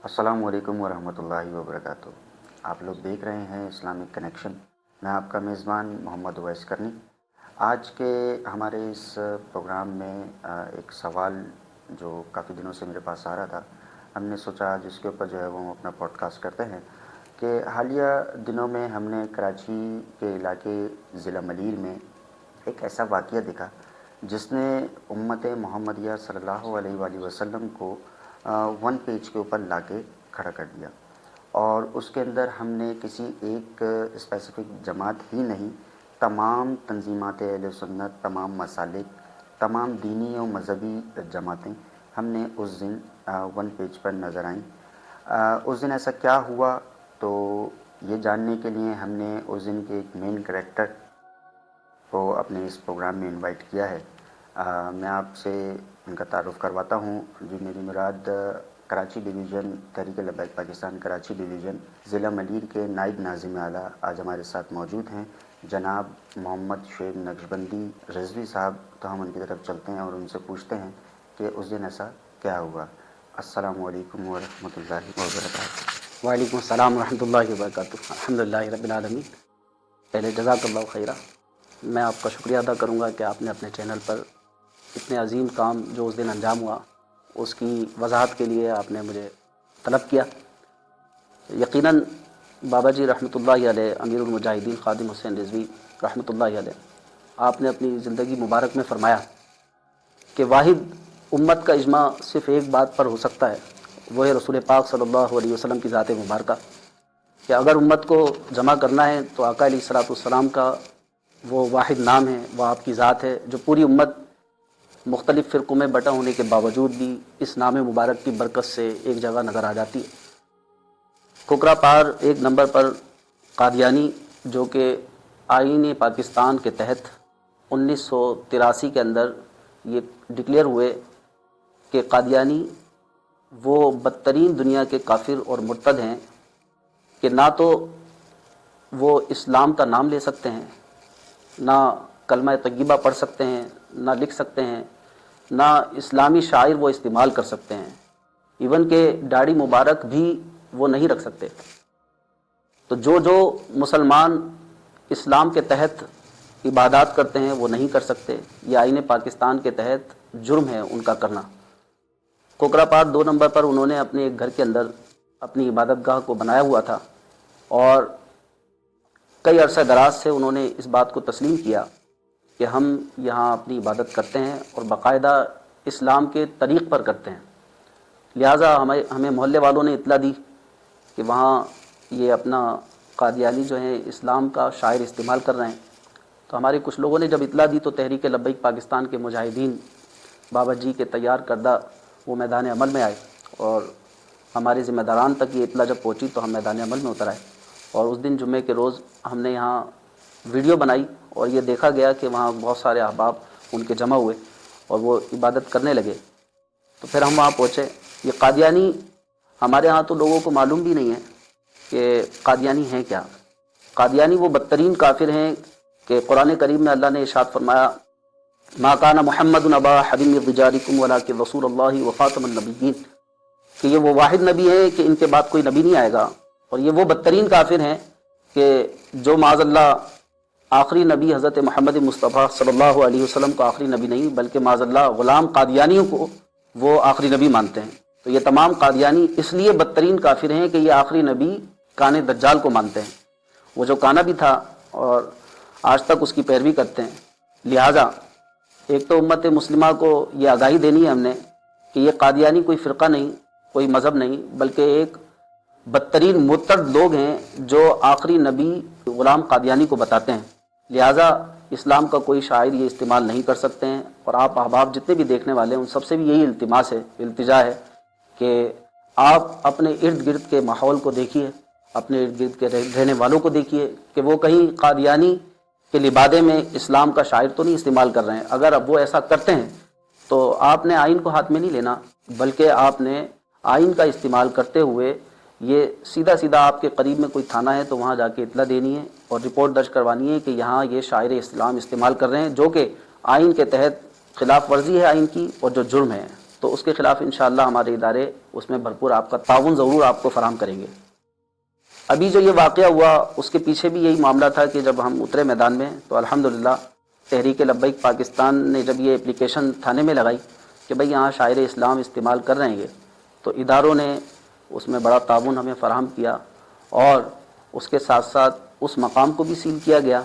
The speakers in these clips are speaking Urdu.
السلام علیکم ورحمۃ اللہ وبرکاتہ۔ آپ لوگ دیکھ رہے ہیں اسلامک کنیکشن۔ میں آپ کا میزبان محمد اویس کرنی۔ آج کے ہمارے اس پروگرام میں ایک سوال جو کافی دنوں سے میرے پاس آ رہا تھا، ہم نے سوچا آج اس کے اوپر جو ہے وہ اپنا پوڈ کاسٹ کرتے ہیں کہ حالیہ دنوں میں ہم نے کراچی کے علاقے ضلع ملیر میں ایک ایسا واقعہ دیکھا جس نے امت محمدیہ صلی اللہ علیہ وآلہ وسلم کو ون پیج کے اوپر لا کے کھڑا کر دیا، اور اس کے اندر ہم نے کسی ایک اسپیسیفک جماعت ہی نہیں، تمام تنظیمات اہل سنت، تمام مسالک، تمام دینی و مذہبی جماعتیں ہم نے اس دن ون پیج پر نظر آئیں۔ اس دن ایسا کیا ہوا، تو یہ جاننے کے لیے ہم نے اس دن کے ایک مین کریکٹر کو اپنے اس پروگرام میں انوائٹ کیا ہے۔ میں آپ سے ان کا تعارف کرواتا ہوں۔ جو میری مراد کراچی ڈویژن تحریک لبیک پاکستان کراچی ڈویژن ضلع ملیر کے نائب ناظم اعلیٰ آج ہمارے ساتھ موجود ہیں، جناب محمد شعیب نقشبندی رضوی صاحب۔ تو ہم ان کی طرف چلتے ہیں اور ان سے پوچھتے ہیں کہ اس دن ایسا کیا ہوا۔ السلام علیکم ورحمۃ اللہ وبرکاتہ۔ وعلیکم السلام ورحمۃ اللہ وبرکاتہ۔ الحمدللہ رب العالمین۔ پہلے جزاک اللہ خیرہ، میں آپ کا شکریہ ادا کروں گا کہ آپ نے اپنے چینل پر اتنے عظیم کام جو اس دن انجام ہوا اس کی وضاحت کے لیے آپ نے مجھے طلب کیا۔ یقیناً بابا جی رحمۃ اللہ علیہ، امیر المجاہدین خادم حسین رضوی رحمۃ اللہ علیہ، آپ نے اپنی زندگی مبارک میں فرمایا کہ واحد امت کا اجماع صرف ایک بات پر ہو سکتا ہے، وہ ہے رسول پاک صلی اللہ علیہ وسلم کی ذات مبارکہ، کہ اگر امت کو جمع کرنا ہے تو آقا علیہ الصلوۃ والسلام کا وہ واحد نام ہے، وہ آپ کی ذات ہے، جو پوری امت مختلف فرقوں میں بٹا ہونے کے باوجود بھی اس نام مبارک کی برکت سے ایک جگہ نظر آ جاتی ہے۔ کھوکھرا پار ایک نمبر پر قادیانی، جو کہ آئین پاکستان کے تحت 1983 کے اندر یہ ڈکلیئر ہوئے کہ قادیانی وہ بدترین دنیا کے کافر اور مرتد ہیں کہ نہ تو وہ اسلام کا نام لے سکتے ہیں، نہ کلمہ طیبہ پڑھ سکتے ہیں، نہ لکھ سکتے ہیں، نہ اسلامی شاعر وہ استعمال کر سکتے ہیں، ایون کہ داڑھی مبارک بھی وہ نہیں رکھ سکتے۔ تو جو مسلمان اسلام کے تحت عبادات کرتے ہیں وہ نہیں کر سکتے، یہ آئین پاکستان کے تحت جرم ہے ان کا کرنا۔ کھوکھرا پار 2 نمبر پر انہوں نے اپنے ایک گھر کے اندر اپنی عبادت گاہ کو بنایا ہوا تھا، اور کئی عرصہ دراز سے انہوں نے اس بات کو تسلیم کیا کہ ہم یہاں اپنی عبادت کرتے ہیں اور باقاعدہ اسلام کے طریق پر کرتے ہیں۔ لہٰذا ہمیں محلے والوں نے اطلاع دی کہ وہاں یہ اپنا قادیانی جو ہیں اسلام کا شاعر استعمال کر رہے ہیں۔ تو ہمارے کچھ لوگوں نے جب اطلاع دی تو تحریک لبیک پاکستان کے مجاہدین بابا جی کے تیار کردہ وہ میدان عمل میں آئے، اور ہمارے ذمہ داران تک یہ اطلاع جب پہنچی تو ہم میدان عمل میں اتر آئے، اور اس دن جمعے کے روز ہم نے یہاں ویڈیو بنائی، اور یہ دیکھا گیا کہ وہاں بہت سارے احباب ان کے جمع ہوئے اور وہ عبادت کرنے لگے۔ تو پھر ہم وہاں پہنچے۔ یہ قادیانی ہمارے ہاں تو لوگوں کو معلوم بھی نہیں ہے کہ قادیانی ہیں کیا۔ قادیانی وہ بدترین کافر ہیں کہ قرآن کریم میں اللہ نے ارشاد فرمایا ما کان محمد ابا احد من رجالکم ولکن رسول اللہ وخاتم النبیین، کہ یہ وہ واحد نبی ہیں کہ ان کے بعد کوئی نبی نہیں آئے گا۔ اور یہ وہ بدترین کافر ہیں کہ جو معاذ اللہ آخری نبی حضرت محمد مصطفیٰ صلی اللہ علیہ وسلم کو آخری نبی نہیں بلکہ معاذ اللہ غلام قادیانیوں کو وہ آخری نبی مانتے ہیں۔ تو یہ تمام قادیانی اس لیے بدترین کافر ہیں کہ یہ آخری نبی کان دجال کو مانتے ہیں، وہ جو کانا بھی تھا اور آج تک اس کی پیروی کرتے ہیں۔ لہٰذا ایک تو امت مسلمہ کو یہ آگاہی دینی ہے ہم نے کہ یہ قادیانی کوئی فرقہ نہیں، کوئی مذہب نہیں، بلکہ ایک بدترین مرتد لوگ ہیں جو آخری نبی غلام قادیانی کو بتاتے ہیں۔ لہٰذا اسلام کا کوئی شاعر یہ استعمال نہیں کر سکتے ہیں، اور آپ احباب جتنے بھی دیکھنے والے ہیں ان سب سے بھی یہی التماس ہے، التجا ہے کہ آپ اپنے ارد گرد کے ماحول کو دیکھیے، اپنے ارد گرد کے رہنے والوں کو دیکھیے کہ وہ کہیں قادیانی کے لبادے میں اسلام کا شاعر تو نہیں استعمال کر رہے ہیں۔ اگر اب وہ ایسا کرتے ہیں تو آپ نے آئین کو ہاتھ میں نہیں لینا، بلکہ آپ نے آئین کا استعمال کرتے ہوئے یہ سیدھا سیدھا آپ کے قریب میں کوئی تھانہ ہے تو وہاں جا کے اطلاع دینی ہے اور رپورٹ درج کروانی ہے کہ یہاں یہ شاعر اسلام استعمال کر رہے ہیں، جو کہ آئین کے تحت خلاف ورزی ہے آئین کی اور جو جرم ہے۔ تو اس کے خلاف انشاءاللہ ہمارے ادارے اس میں بھرپور آپ کا تعاون ضرور آپ کو فراہم کریں گے۔ ابھی جو یہ واقعہ ہوا اس کے پیچھے بھی یہی معاملہ تھا کہ جب ہم اترے میدان میں تو الحمدللہ تحریک لبیک پاکستان نے جب یہ اپلیکیشن تھانے میں لگائی کہ بھئی یہاں شاعر اسلام استعمال کر رہے ہیں، تو اداروں نے اس میں بڑا تعاون ہمیں فراہم کیا، اور اس کے ساتھ ساتھ اس مقام کو بھی سیل کیا گیا۔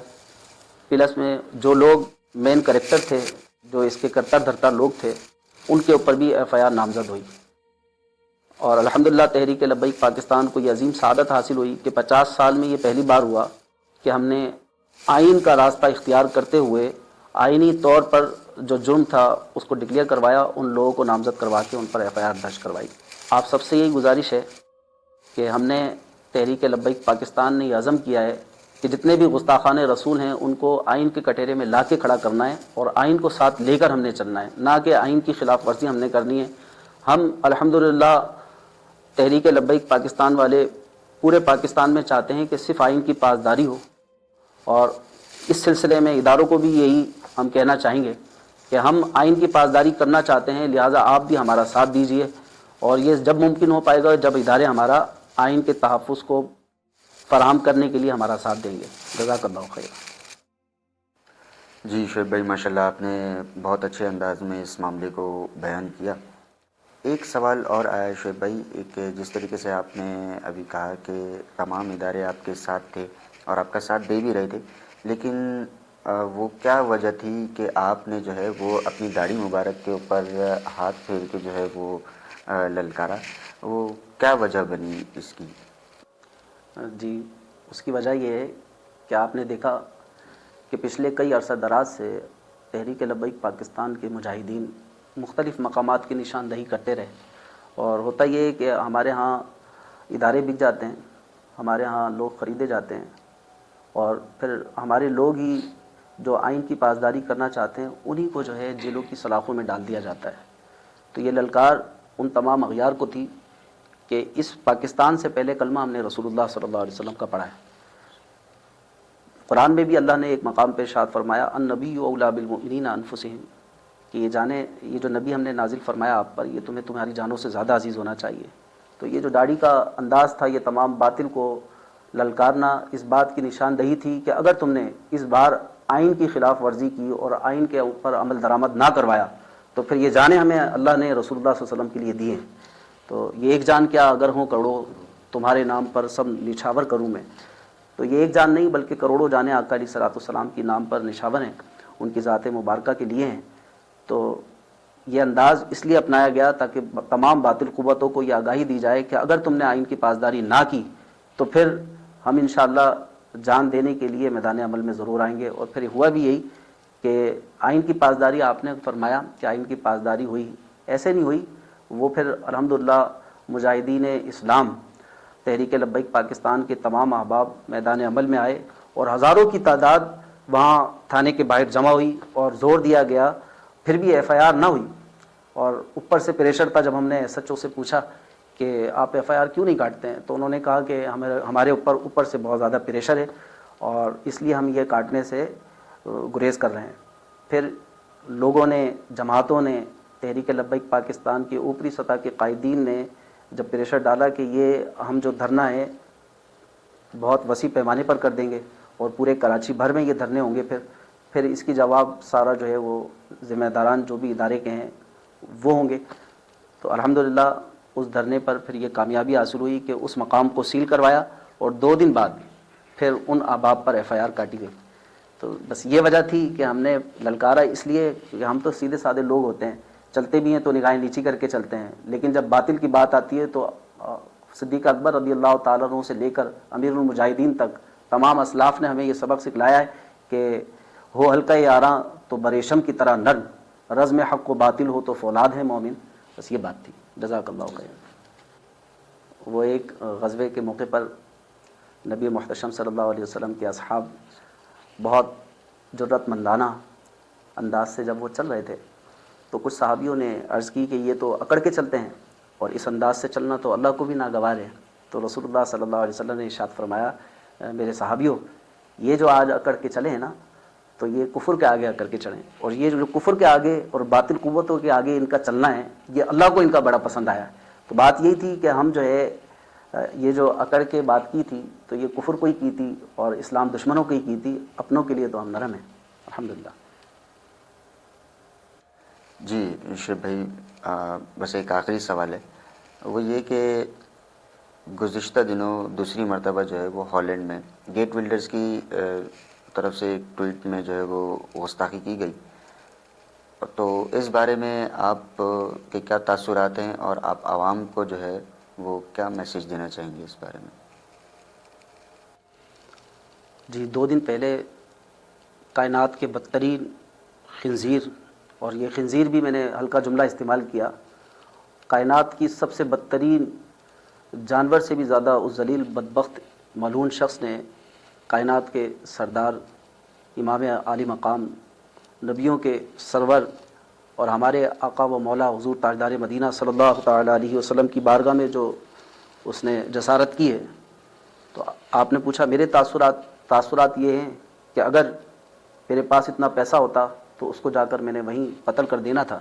پلس میں جو لوگ مین کریکٹر تھے، جو اس کے کرتا دھرتا لوگ تھے، ان کے اوپر بھی ایف آئی آر نامزد ہوئی، اور الحمدللہ تحریک لبیک پاکستان کو یہ عظیم سعادت حاصل ہوئی کہ 50 سال میں یہ پہلی بار ہوا کہ ہم نے آئین کا راستہ اختیار کرتے ہوئے آئینی طور پر جو جرم تھا اس کو ڈکلیئر کروایا، ان لوگوں کو نامزد کروا کے ان پر ایف آئی آر درج کروائی۔ آپ سب سے یہی گزارش ہے کہ ہم نے تحریک لبیک پاکستان نے یہ عزم کیا ہے کہ جتنے بھی گستاخان رسول ہیں ان کو آئین کے کٹہرے میں لا کے کھڑا کرنا ہے، اور آئین کو ساتھ لے کر ہم نے چلنا ہے، نہ کہ آئین کی خلاف ورزی ہم نے کرنی ہے۔ ہم الحمدللہ تحریک لبیک پاکستان والے پورے پاکستان میں چاہتے ہیں کہ صرف آئین کی پاسداری ہو، اور اس سلسلے میں اداروں کو بھی یہی ہم کہنا چاہیں گے کہ ہم آئین کی پاسداری کرنا چاہتے ہیں، لہٰذا آپ بھی ہمارا ساتھ دیجیے، اور یہ جب ممکن ہو پائے گا جب ادارے ہمارا آئین کے تحفظ کو فراہم کرنے کے لیے ہمارا ساتھ دیں گے۔ جزاک اللہ خیر۔ جی شعیب بھائی، ماشاءاللہ آپ نے بہت اچھے انداز میں اس معاملے کو بیان کیا۔ ایک سوال اور آیا شعیب بھائی، ایک جس طریقے سے آپ نے ابھی کہا کہ تمام ادارے آپ کے ساتھ تھے اور آپ کا ساتھ دے بھی رہے تھے، لیکن وہ کیا وجہ تھی کہ آپ نے جو ہے وہ اپنی داڑھی مبارک کے اوپر ہاتھ پھیر کے جو ہے وہ للکارا، وہ کیا وجہ بنی اس کی؟ جی، اس کی وجہ یہ ہے کہ آپ نے دیکھا کہ پچھلے کئی عرصہ دراز سے تحریک لبیک پاکستان کے مجاہدین مختلف مقامات کی نشاندہی کرتے رہے، اور ہوتا یہ ہے کہ ہمارے ہاں ادارے بک جاتے ہیں، ہمارے ہاں لوگ خریدے جاتے ہیں، اور پھر ہمارے لوگ ہی جو آئین کی پاسداری کرنا چاہتے ہیں انہی کو جو ہے جیلوں کی سلاخوں میں ڈال دیا جاتا ہے۔ تو یہ للکار ان تمام اغیار کو تھی کہ اس پاکستان سے پہلے کلمہ ہم نے رسول اللہ صلی اللہ علیہ وسلم کا پڑھا ہے۔ قرآن میں بھی اللہ نے ایک مقام پہ ارشاد فرمایا النبی اولیٰ بالمؤمنین انفسہم، کہ یہ جانے یہ جو نبی ہم نے نازل فرمایا آپ پر، یہ تمہاری جانوں سے زیادہ عزیز ہونا چاہیے۔ تو یہ جو داڑھی کا انداز تھا، یہ تمام باطل کو للکارنا اس بات کی نشاندہی تھی کہ اگر تم نے اس بار آئین کی خلاف ورزی کی اور آئین کے اوپر عمل درآمد نہ کروایا تو پھر یہ جانیں ہمیں اللہ نے رسول اللہ صلی اللہ علیہ وسلم کے لیے دی ہیں۔ تو یہ ایک جان کیا اگر ہوں کروڑوں تمہارے نام پر سب نچھاور کروں میں، تو یہ ایک جان نہیں بلکہ کروڑوں جانیں آقا علیہ الصلوۃ والسلام کی نام پر نشاور ہیں، ان کی ذات مبارکہ کے لیے ہیں۔ تو یہ انداز اس لیے اپنایا گیا تاکہ تمام باطل قوتوں کو یہ آگاہی دی جائے کہ اگر تم نے آئین کی پاسداری نہ کی تو پھر ہم انشاءاللہ جان دینے کے لیے میدان عمل میں ضرور آئیں گے۔ اور پھر ہوا بھی یہی کہ آئین کی پاسداری آپ نے فرمایا کہ آئین کی پاسداری ہوئی، ایسے نہیں ہوئی، وہ پھر الحمدللہ مجاہدین اسلام تحریک لبیک پاکستان کے تمام احباب میدان عمل میں آئے، اور ہزاروں کی تعداد وہاں تھانے کے باہر جمع ہوئی، اور زور دیا گیا، پھر بھی ایف آئی آر نہ ہوئی۔ اور اوپر سے پریشر تھا، جب ہم نے ایس ایچ او سے پوچھا کہ آپ ایف آئی آر کیوں نہیں کاٹتے ہیں، تو انہوں نے کہا کہ ہمارے اوپر سے بہت زیادہ پریشر ہے اور اس لیے ہم یہ کاٹنے سے گریز کر رہے ہیں۔ پھر لوگوں نے، جماعتوں نے، تحریک لبیک پاکستان کے اوپری سطح کے قائدین نے جب پریشر ڈالا کہ یہ ہم جو دھرنا ہے بہت وسیع پیمانے پر کر دیں گے اور پورے کراچی بھر میں یہ دھرنے ہوں گے، پھر اس کی جواب سارا جو ہے وہ ذمہ داران جو بھی ادارے کے ہیں وہ ہوں گے۔ تو الحمدللہ اس دھرنے پر پھر یہ کامیابی حاصل ہوئی کہ اس مقام کو سیل کروایا، اور 2 دن بعد پھر ان احباب پر ایف آئی آر کاٹی گئی۔ تو بس یہ وجہ تھی کہ ہم نے للکارا اس لیے کہ ہم تو سیدھے سادے لوگ ہوتے ہیں، چلتے بھی ہیں تو نگاہیں نیچی کر کے چلتے ہیں، لیکن جب باطل کی بات آتی ہے تو صدیق اکبر رضی اللہ تعالیٰ عنہ سے لے کر امیر المجاہدین تک تمام اسلاف نے ہمیں یہ سبق سکھلایا ہے کہ ہو حلقہ یاراں تو بریشم کی طرح نرم، رزم حق و باطل ہو تو فولاد ہے مومن۔ بس یہ بات تھی۔ جزاک اللہ خیر۔ وہ ایک غزوے کے موقع پر نبی محتشم صلی اللہ علیہ وسلم کے اصحاب بہت جرأت مندانہ انداز سے جب وہ چل رہے تھے تو کچھ صحابیوں نے عرض کی کہ یہ تو اکڑ کے چلتے ہیں اور اس انداز سے چلنا تو اللہ کو بھی ناگوار ہے۔ تو رسول اللہ صلی اللہ علیہ وسلم نے ارشاد فرمایا میرے صحابیوں، یہ جو آج اکڑ کے چلے ہیں نا، تو یہ کفر کے آگے آ کر کے چڑھیں. اور یہ جو کفر کے آگے اور باطل قوتوں کے آگے ان کا چلنا ہے، یہ اللہ کو ان کا بڑا پسند آیا. تو بات یہی تھی کہ ہم جو ہے یہ جو اکڑ کے بات کی تھی تو یہ کفر کو ہی کی تھی اور اسلام دشمنوں کو ہی کی تھی. اپنوں کے لیے تو ہم نرم ہیں الحمدللہ. جی شعیب بھائی، بس ایک آخری سوال ہے، وہ یہ کہ گزشتہ دنوں دوسری مرتبہ جو ہے وہ ہالینڈ میں گیٹ ولڈرز کی طرف سے ایک ٹویٹ میں جو ہے وہ گستاخی کی گئی، تو اس بارے میں آپ کے کیا تاثرات ہیں اور آپ عوام کو جو ہے وہ کیا میسیج دینا چاہیں گے اس بارے میں؟ جی 2 دن پہلے کائنات کے بدترین خنزیر، اور یہ خنزیر بھی میں نے ہلکا جملہ استعمال کیا، کائنات کی سب سے بدترین جانور سے بھی زیادہ اس ذلیل بدبخت ملعون شخص نے کائنات کے سردار، امام عالی مقام، نبیوں کے سرور اور ہمارے آقا و مولا حضور تاجدار مدینہ صلی اللہ تعالیٰ علیہ وسلم کی بارگاہ میں جو اس نے جسارت کی ہے. تو آپ نے پوچھا میرے تاثرات یہ ہیں کہ اگر میرے پاس اتنا پیسہ ہوتا تو اس کو جا کر میں نے وہیں قتل کر دینا تھا.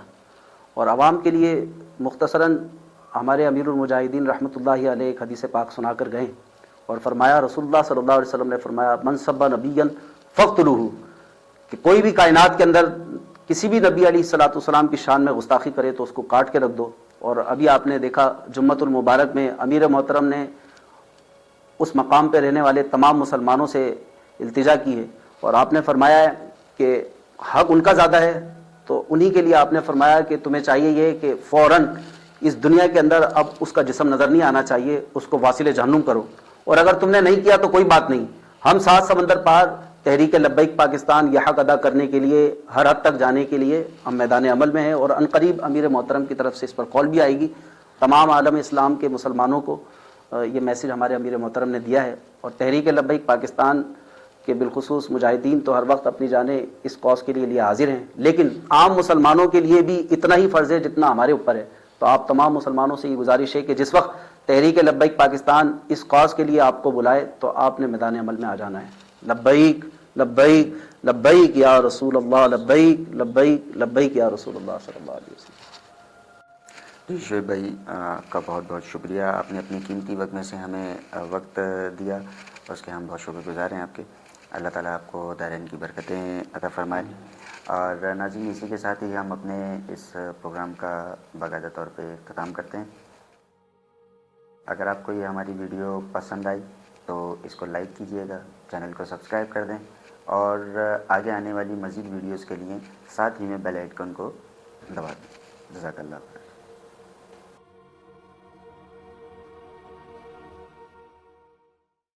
اور عوام کے لیے مختصراً ہمارے امیر المجاہدین رحمۃ اللہ علیہ ایک حدیث پاک سنا کر گئے اور فرمایا، رسول اللہ صلی اللہ علیہ وسلم نے فرمایا، من سب نبیا فاقتلوہ، کہ کوئی بھی کائنات کے اندر کسی بھی نبی علیہ الصلوۃ والسلام کی شان میں گستاخی کرے تو اس کو کاٹ کے رکھ دو. اور ابھی آپ نے دیکھا جمعۃ المبارک میں امیر محترم نے اس مقام پہ رہنے والے تمام مسلمانوں سے التجا کی ہے اور آپ نے فرمایا ہے کہ حق ان کا زیادہ ہے. تو انہی کے لیے آپ نے فرمایا کہ تمہیں چاہیے یہ کہ فوراً اس دنیا کے اندر اب اس کا جسم نظر نہیں آنا چاہیے، اس کو واصل جہنم کرو. اور اگر تم نے نہیں کیا تو کوئی بات نہیں، ہم 7 سمندر پار تحریک لبیک پاکستان یہ حق ادا کرنے کے لیے ہر حد تک جانے کے لیے ہم میدان عمل میں ہیں. اور عنقریب امیر محترم کی طرف سے اس پر کال بھی آئے گی. تمام عالم اسلام کے مسلمانوں کو یہ میسج ہمارے امیر محترم نے دیا ہے. اور تحریک لبیک پاکستان کہ بالخصوص مجاہدین تو ہر وقت اپنی جانیں اس کاز کے لیے حاضر ہیں، لیکن عام مسلمانوں کے لیے بھی اتنا ہی فرض ہے جتنا ہمارے اوپر ہے. تو آپ تمام مسلمانوں سے یہ گزارش ہے کہ جس وقت تحریک لبیک پاکستان اس کاز کے لیے آپ کو بلائے تو آپ نے میدان عمل میں آ جانا ہے. لبیک لبیک لبیک یا رسول اللہ، لبیک لبیک لبیک یا رسول اللہ صلی اللہ علیہ وسلم. جی شعیب بھائی، آپ کا بہت بہت شکریہ، آپ نے اپنی قیمتی وقت میں سے ہمیں وقت دیا، اس کے ہم بہت شکر گزار ہیں آپ کے. اللہ تعالیٰ آپ کو دارین کی برکتیں عطا فرمائے. اور ناظرین، اسی کے ساتھ ہی ہم اپنے اس پروگرام کا باقاعدہ طور پہ اختتام کرتے ہیں. اگر آپ کو یہ ہماری ویڈیو پسند آئی تو اس کو لائک کیجئے گا، چینل کو سبسکرائب کر دیں اور آگے آنے والی مزید ویڈیوز کے لیے ساتھ ہی میں بیل آئیکن کو دبا دیں. جزاک اللہ خیر.